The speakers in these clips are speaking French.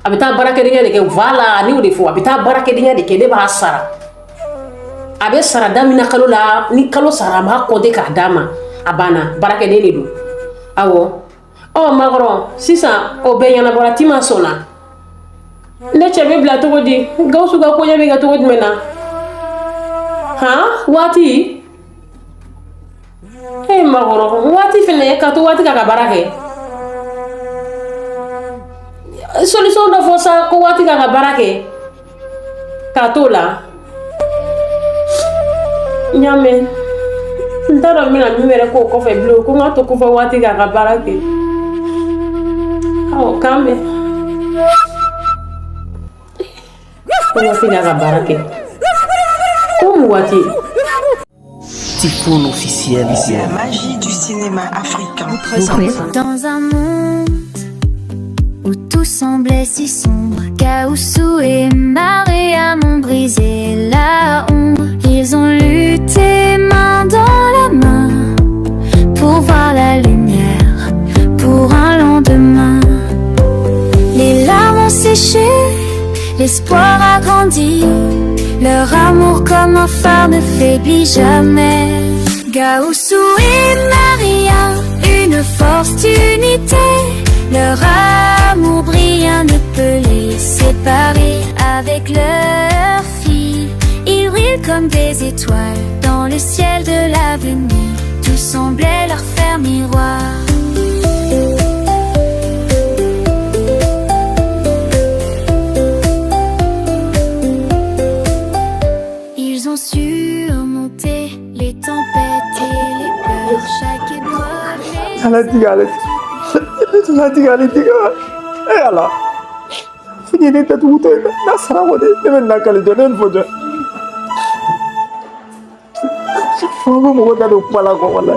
a bɛ taa baarakɛdenya de kɛ voilà ni o de fɔ a bɛ taa baarakɛdenya de kɛ ne b'a sara a bɛ sara daminɛ kalo la ni kalo sara a b'a compter k'a d'a ma a banna baarakɛden de don awɔ makɔrɔ sisan o bɛɛ ɲɛnabɔra Tima sɔnna ne cɛ bɛ bila cogo di Gawusu ka koɲɛ bɛ kɛ cogo jumɛn na waati makɔrɔ waati fɛnɛ ka to waati k'a ka baara kɛ solution dɔ fɔ sa ko waati k'a ka baara kɛ k'a to la n y'a mɛn n t'a dɔn n bɛna min wɛrɛ k'o kɔfɛ bilen ko n ka to kɔfɛ waati k'a ka baara kɛ k'an bɛn ko waati k'a ka baara kɛ ko mun waati. Typhoon officiel. La magie du cinéma africain. Dans un monde où tout semblait si sombre, Gawusu et Mariam ont brisé la ombre. Ils ont lutté main dans la main pour voir la lumière, pour un lendemain. Les larmes ont séché, l'espoir a grandi. Leur amour comme un phare ne faiblit jamais. Gawusu et Mariam, une force d'unité. Leur amour brillant ne peut les séparer. Avec leur fille, ils brillent comme des étoiles dans le ciel de l'avenir. Tout semblait leur faire miroir. Ils ont surmonté les tempêtes et les peurs. Chaque épreuve ala fini ne tatu wuto na sarawo de ne na kale do ne fojo fogo mo da do pala ko wala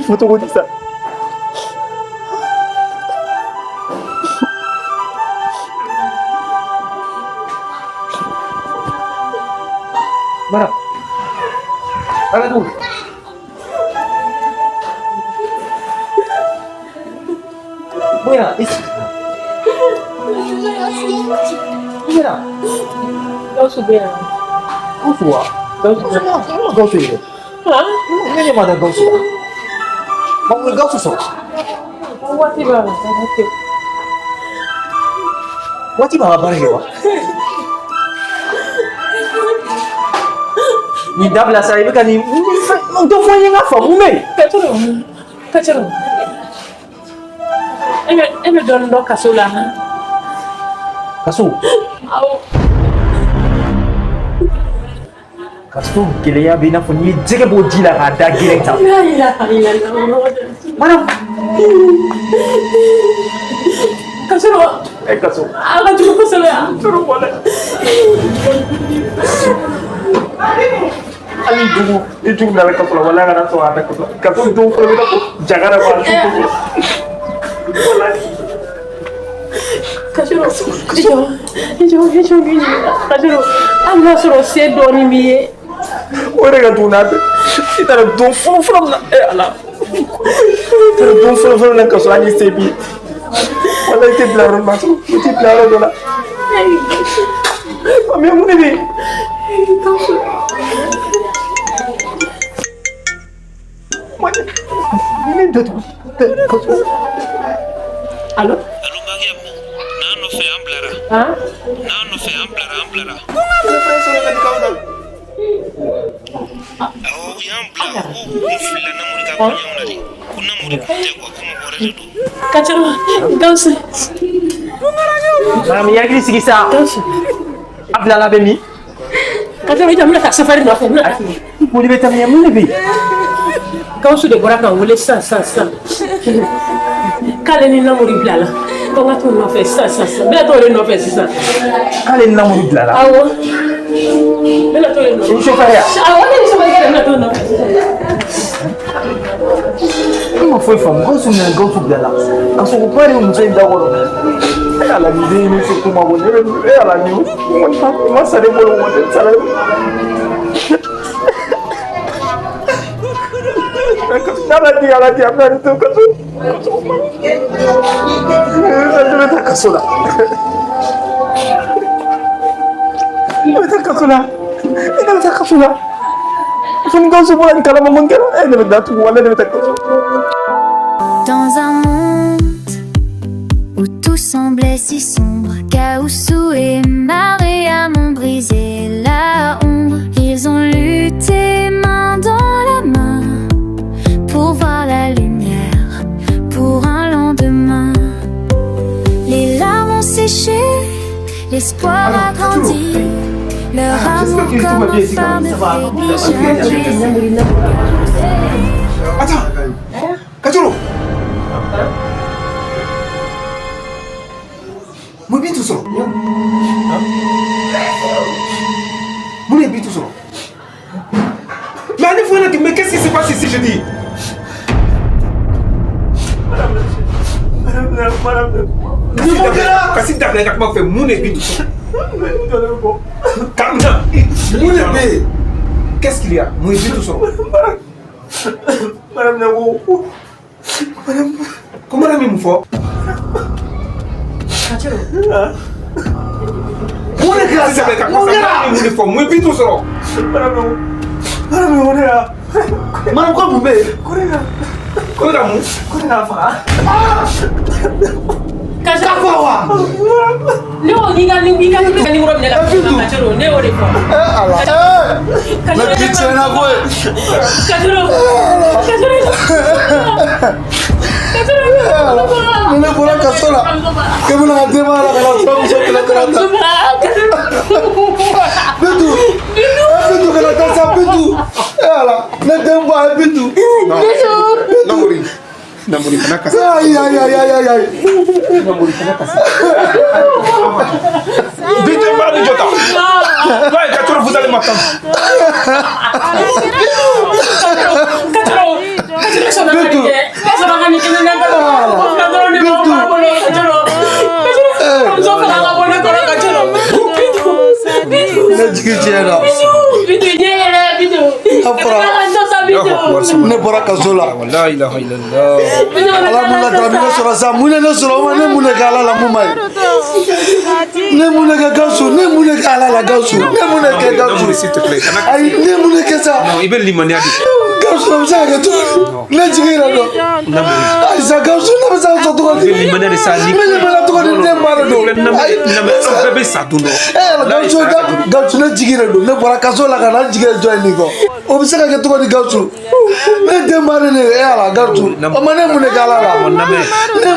foto ko disa Bara Ala tu Buena, Buena. Gawusu bɛ yan. Gawusu wa? Gawusu ye. Ne ɲɛ ma da Gawusu la. Mun ye Gawusu sɔrɔ? Waati b'a la Waati b'a ka baara kɛ wa? Nin dabila sa i bɛ ka nin dɔ fɔ n ye n ka faamu mɛ. Kacero e bɛ dɔɔnin dɔn kaso la. Kaso? Awɔ. Kaso gɛlɛya bɛ i n'a fɔ n'i ye jɛgɛ bɔ ji la k'a da gɛrɛn ta. Madame. Kacero. Kaso. A ka jugu kosɛbɛ a. Toro bɔ dɛ. Hali jugu ni jugu nana kaso la wala kana sɔn a da kaso la. Kaso don fɔlɔ bɛ na ko jagara b'a su ko. Kacero. Kacero hali n'a sɔrɔ se dɔɔnin b'i ye. O de ka jugu n'a bɛɛ. I taara don fɔlɔ min na ala. I taara don fɔlɔ na kaso an ye se bi ye. Wala i tɛ bila yɔrɔ ma sɔrɔ i tɛ bila yɔrɔ dɔ la. Mais mun de bɛ yen? Ni dɔ tugu kaso. Allo Mariam, n'a nɔfɛ an bilara. N'a nɔfɛ an bilara. Awɔ u y'an bila ko kun filila Namori ka kɔɲɔw na de. Ko Namori kun tɛ quoi ko mɔgɔ wɛrɛ de don. Kacero Gawusu. Madame i hakili sigi sa. Gawusu. A bilala bɛ min? Kacero i jɔ n bɛna taa safari nɔfɛ n bɛna taa fini. Boli bɛ taa min mun de bɛ yen? Gawusu de bɔra k'an wele sisan k'ale ni Namori bilala ko n ka t'o nɔfɛ sisan n bɛna t'o de nɔfɛ sisan. K'ale ni Namori bilala? Awɔ n bɛna t'o de nɔfɛ. I ni chauffeur ya? Awɔ ne ni chauffeur kɛ de bɛna t'o nɔfɛ sisan. I ma foyi faamu Gawusu minɛ Gawusu bilala ka sɔrɔ ko de muso in da kɔrɔ. Ala ni den ni so kuma bɔ ne bɛ ala ni ma sa de bolo mɔ de sara. Ala di affaire itu kaso. Saya tak kaso lah. Saya tak kaso lah. Saya tak kaso lah. Kau semua ni kalau mungkin, dia tak tahu mana dia tak kaso. Dans un monde où tout semblait si sombre, Caoussou et Maria m'ont brisé la ombre. Ils ont lutté main dans la main pour voir la lumière, pour un lendemain. Les larmes ont séché, l'espoir a grandi. Leur amour comme un phare ne faiblit jamais. Attends, Kacoro. Mau bintu soro. Mau bintu soro. Mais faut mais qu'est-ce qui se passe ici, je dis? Madame. Kasi d'après quand m'a fait mon bintu soro. Calme-toi. Qu'est-ce qu'il y a? Mon bintu soro. Madame Nabo. Madame, comment la même fois? Nene bola kasola. Kamu nak ada mana kalau kamu sok kena kereta. Betul kena kasar betul. Alah, nak tembak betul. Namuri kena kasar. Ay. Namuri kena kasar. Betul mana ni jota? Vai, Kacoro, vous allez m'attendre. Ne bɔra kaso la. La ilaha illallah. Alhamdulillah taala sɔrɔ sa mun ne sɔrɔ ma ne mun ne kɛ ala la mun ma ye. Ne mun ne kɛ Gawusu ne mun ne kɛ ala la Gawusu ne mun ne kɛ Gawusu. S'il te plaît. Ayi ne mun ne kɛ sa. Non, il veut limonier. Gawusu bɛ se ka kɛ cogo di? Ne jigin yɛrɛ dɔn. Ayi sa Gawusu ne bɛ se ka sɔn cogo di? Il veut limonier de sa ligue. Ne limaniya cogo di ne ba de don. Ayi bɛɛ bɛ sa don dɔ. Gawusu ne jigin yɛrɛ don ne bɔra kaso la ka na jigin jɔn nin kɔ. O bɛ se ka kɛ cogo di Gawusu? Ne den ba de ne ye ala Gawusu. O ma ne mun ne kɛ ala la? Ne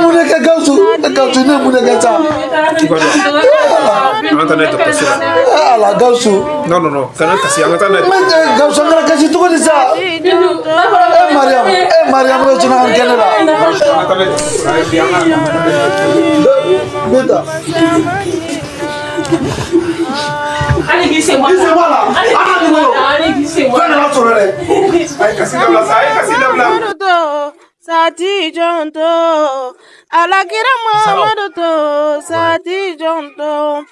mun ne kɛ Gawusu? Gawusu ne mun ne kɛ sa? An ka taa n'a ye dɔgɔtɔrɔso la. Ala Gawusu. Non, kana kasi an ka taa n'a ye. Gawusu an kana kasi cogo di sa? Mariam ne tun an kɛnɛ la. Beta. Allez, glissez-moi. Glissez-moi là. Allez, glissez-moi. Kasi dabila sa, kasi dabila. Sati jonto, alakira Muhammadu to, Sati jonto.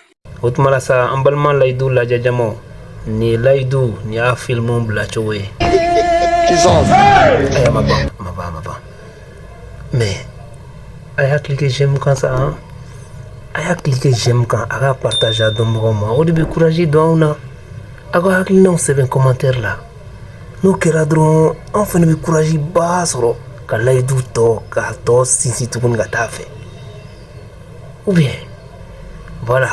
O tuma la sa an balima layidu lajajamaw ni layidu ni y'a filimu bila cogo ye. Aya ma ban mais a y'a cliquer j'aime kan sa han a y'a cliquer j'aime kan a ka partager a dɔnbagaw ma o de bɛ courage don anw na a ka hakilinaw sɛbɛn commentaire la n'o kɛra dɔrɔn anw fana bɛ courage ba sɔrɔ ka layidu tɔ k'a tɔ sinsin tuguni ka taa fɛ ou bien voilà.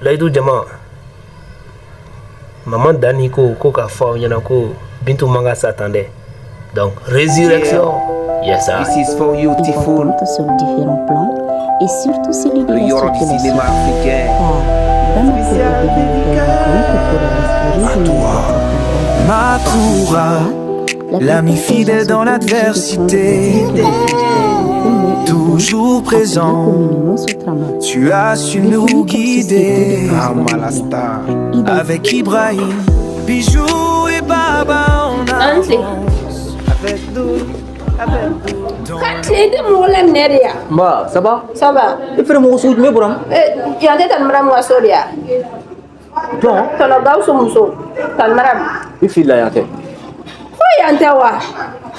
Layidu jama maman Dani ko k'a fɔ aw ɲɛna ko Bintu man ka satan dɛ donc résurrection yes sir. This is for you Tiful sur différents plans et surtout celui de le Yoro du cinéma africain. Spécial à toi Matoura, l'ami fidèle dans l'adversité, toujours présent, tu as su nous guider. Amalasta avec Ibrahim, Bijou et Baba on avance avec nous, Mbak, siapa? Saba. Itu mau usut me buram? Yang dia tan maram wasoria. Tuh. Kalau kau sumsum tan maram. Ifila yang teh. Oh yantawa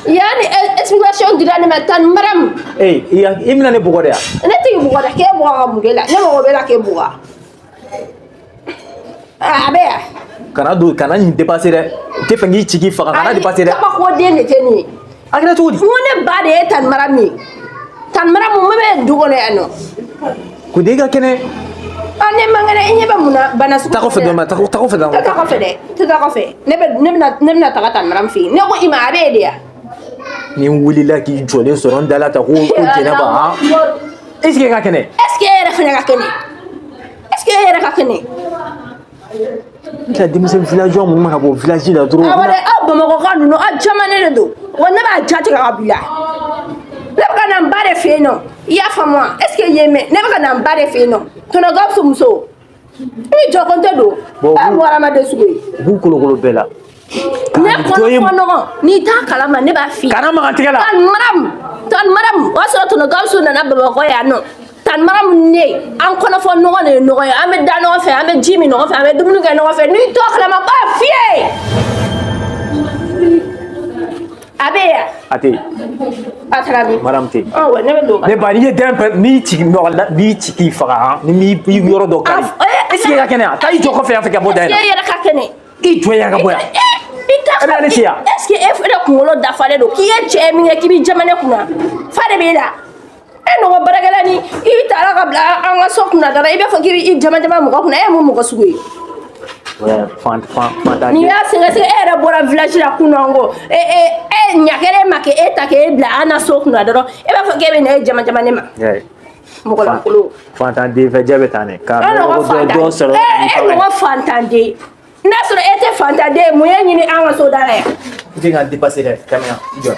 yani explication dira ne matan maram imina ne bugo de ya ne ti bugo da ke bugo ga bugela ne mo bela ke bugo abeya kana ni dépasser de te fengi chiki faka kana dépasser de ka ko de ne teni akira todi mo ne ba de tan marami tan maram mo be dugo ne ano ku de ga kene ane mangana inye ba muna bana su ta ko fe de ma ta ko fe de ta ko fe de ta ko fe ne na ta tan maram fi ne ko ima abe de ya ni wulila ki jole so ron dala ta ko jena ba ha est-ce que ka kene est-ce que era fene ka kene est-ce que era ka kene la dimise village mo ma bo village la dro awale abba ko kanu no a jamane de do wonna ba jati ka abula ne ba na mbare fe no ya famwa est-ce que yeme ne ba na mbare fe no to na gapso muso ni jo konte do a wara ma de sugo bu kolo bela ne ko no ni ta kala ma ne ba fi kana ma tigala tan maram waso to na gapso na baba ko ya no tan maram ne an kono fo no ne no ya ame da no fe ame jimi no fe ame dumunu ga no fe ni to kala ma ba fie abeya ate atrabi maram te oh ouais ne do ne ba ni dem mi chiki no la mi chiki faka ni mi yoro do kali est-ce que ka kene ta i to ko fe afika boda ya ya ka kene i to ya ga boya est-ce que e fere kulo da fale do ki e che mi ke bi jamane kuna fare be da e no baragala ni i tara ka bla an ga sokuna dara e be fa ki jamane mo ko kuna e mo ko sugui ouais fanta ni ya singa era bora village la kunongo nyakere make eta ke bla ana sokuna dara e be fa ke be ne jamane ma mo ko la kulo fanta de fe jabe tane ka do so no fantande nasro ete fantande mo yenyi ni an so dara ya dinga dépasser de caméra ijo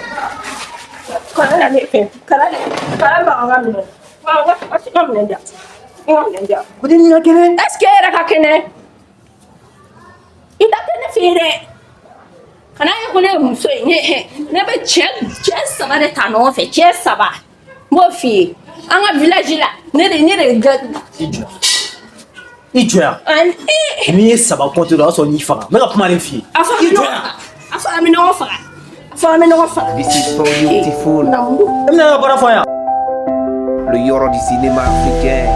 kala le fe kala ba nga mi wa ngam ndia ko din na kene est-ce que era ka kene ida kene fere kana ye ko le muso ye ne be che saba de tano fe che saba mo fi anga village la ne ga ijo ni saba ko to so ni faka me ka kuma le fi ijo afa mi no faka This is so beautiful. Le Yoro du cinéma africain.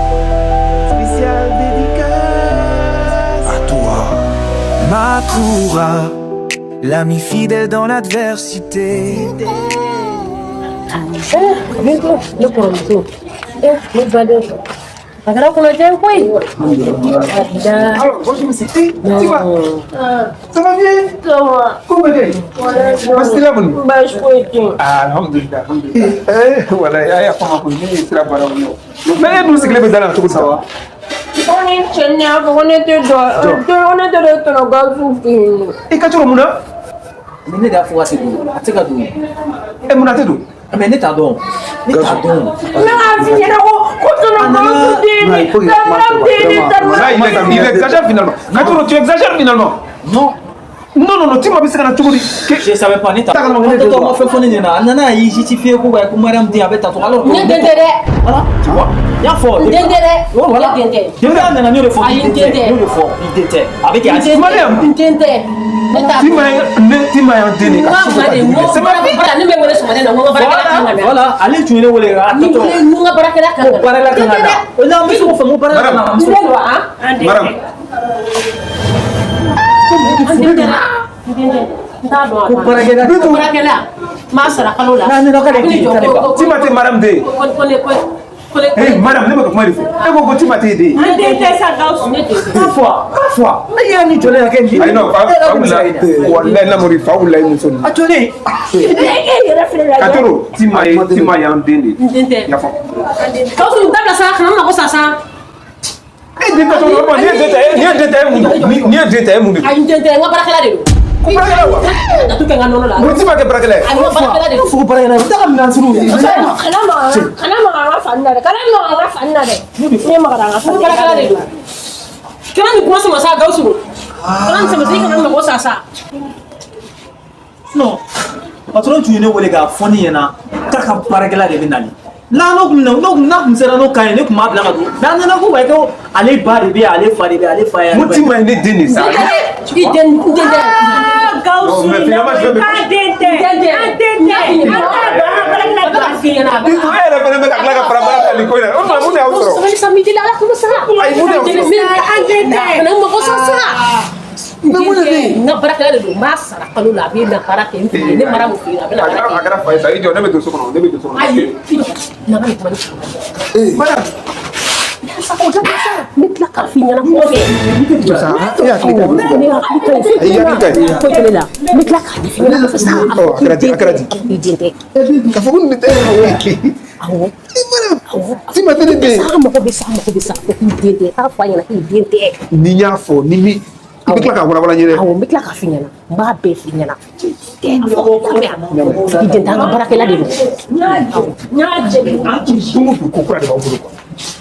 Spécial dédicace à toi, Makoura, l'ami fidèle dans l'adversité. Agora com o tempo aí. Alors, bonjour, c'était. Tu vas? Ça va bien? Comment est-ce? Parce que là, vous. Alhamdulillah. Voilà, il y a pas mal de choses. Mais nous, c'est que les bédans, tout ça va. On est chenille, on était dans le gaz. Et quand tu es mouna? Mais ne faut pas se dire. Tu vas dire. Et mouna te dit. Mais ne t'as donc. Ne t'as donc. Là, il exagère finalement. Quand tu exagères finalement. Non. Non, tu m'as dit que tu je savais pas. Tu as fait fondre Nana. Nana, il justifie que Mariam dit avec ta toile. Alors, voilà, tu vois. Il y a fort. Voilà. Il y a un ami de fort. Il était. Avec un Mariam. Tu m'as entendu. C'est ma vie. Voilà. Allez, tu es où les gars? Madame, ne me comprends pas. Et vous, tu m'as aidé. Parfois. Il y a une journée à quel jour? Non, pas la mori, pas la émotion. Attendez. Katoro, tu m'as aidé. Il y a fort. Quand tu me tapes ça, comment on ça ça? Ni non, patron tu ne wele ga foni yana kaka barakela de benali la no sera no kan ne kuma bla ngadu na na ko ba ko ale ba de be ale fa de be ale fa ya mutima ne deni sa Gausu,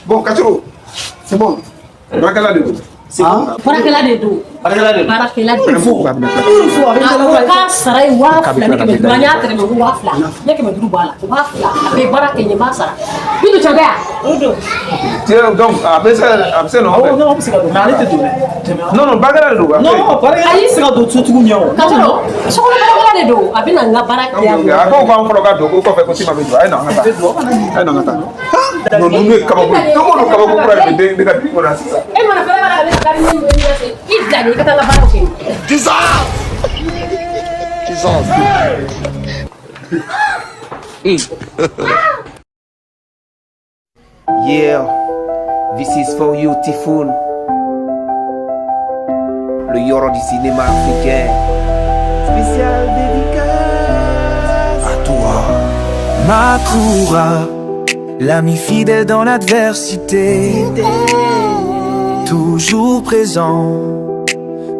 Bon, Kachiro, c'est bon. Barakala de tout. Barakala de tout. Barakala de tout. Ka sarai wafla ne ke duanya tere mo wafla. Ne ke duru bala. Wafla. Be barake ni masara. Bidu chagaya. Tiens, donc, après non. Oh, non, c'est pas non, barakala de tout. Non, barakala c'est pas tout tout nyon. Kachiro, so ko barakala de tout. Abina nga barake ya. Ako ko am fologa do ko fe ko tima be do. Ay non, ngata. Non, non, nous kababu. Tout le monde kababu pour aller de ka ko na sisa. E mana fere bara be ka ni idani ka tanga barake. Yeah, this is for you, Typhoon. Le Yoro du cinéma africain. Spécial dédicace à toi. Makura, l'ami fidèle dans l'adversité, toujours présent,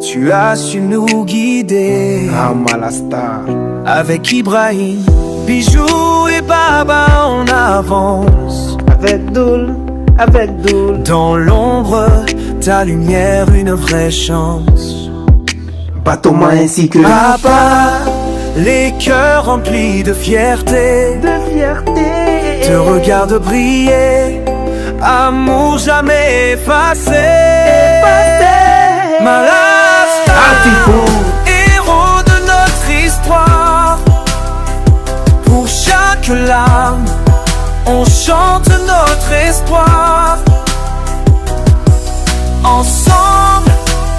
tu as su nous guider. Malastar. Avec Ibrahim, Bijou et Baba en avance. Avec Doul. Dans l'ombre, ta lumière, une vraie chance. Batoma ainsi que Papa, les cœurs remplis de fierté. Te regarde briller, amour jamais effacé. Malastar, héros de notre histoire. Pour chaque larme, on chante notre espoir. Ensemble,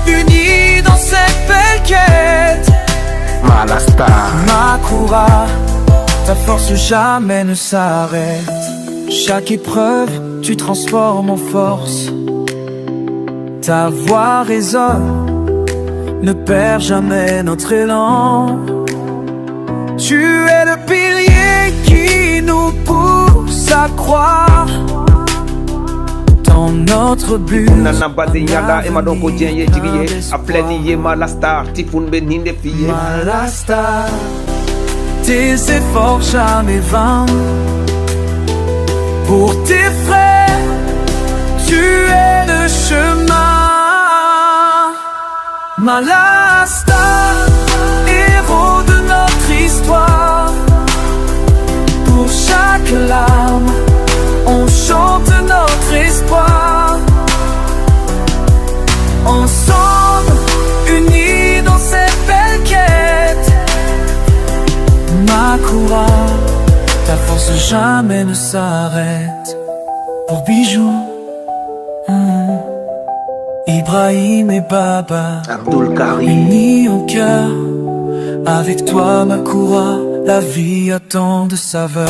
unis dans cette belle quête. Malastar. Makura, ta force jamais ne s'arrête. Chaque épreuve, tu transformes en force. Ta voix résonne, ne perds jamais notre élan. Tu es le pilier qui nous pousse à croire dans notre but. Nana Baziyala, Emadon Kodjen ye jiriye. Apleni ye Malastar, Typhoon benin de filles. Malastar, tes efforts jamais vains. Pour tes frères, tu es le chemin. Malastar, héros de notre histoire. Pour chaque larme, on chante notre espoir. Ensemble, unis dans cette belle quête. Makura, ta force jamais ne s'arrête. Pour Bijou, Ibrahim et Baba, Abdul Karim, unis en cœur. Avec toi, Makura, la vie a tant de saveur.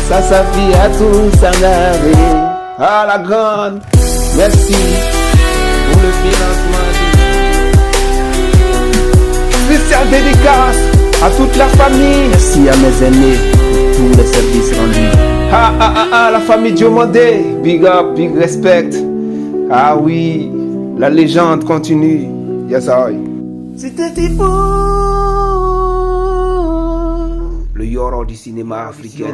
Ça s'affiche à tout Sangaré. À la grande, merci pour le financement. Spécial dédicace à toute la famille. Merci à mes aînés pour les services rendus. La famille Diomandé, big up, big respect. Ah oui, la légende continue. Yes, I. C'était Typhoon. Le Yoro du cinéma africain.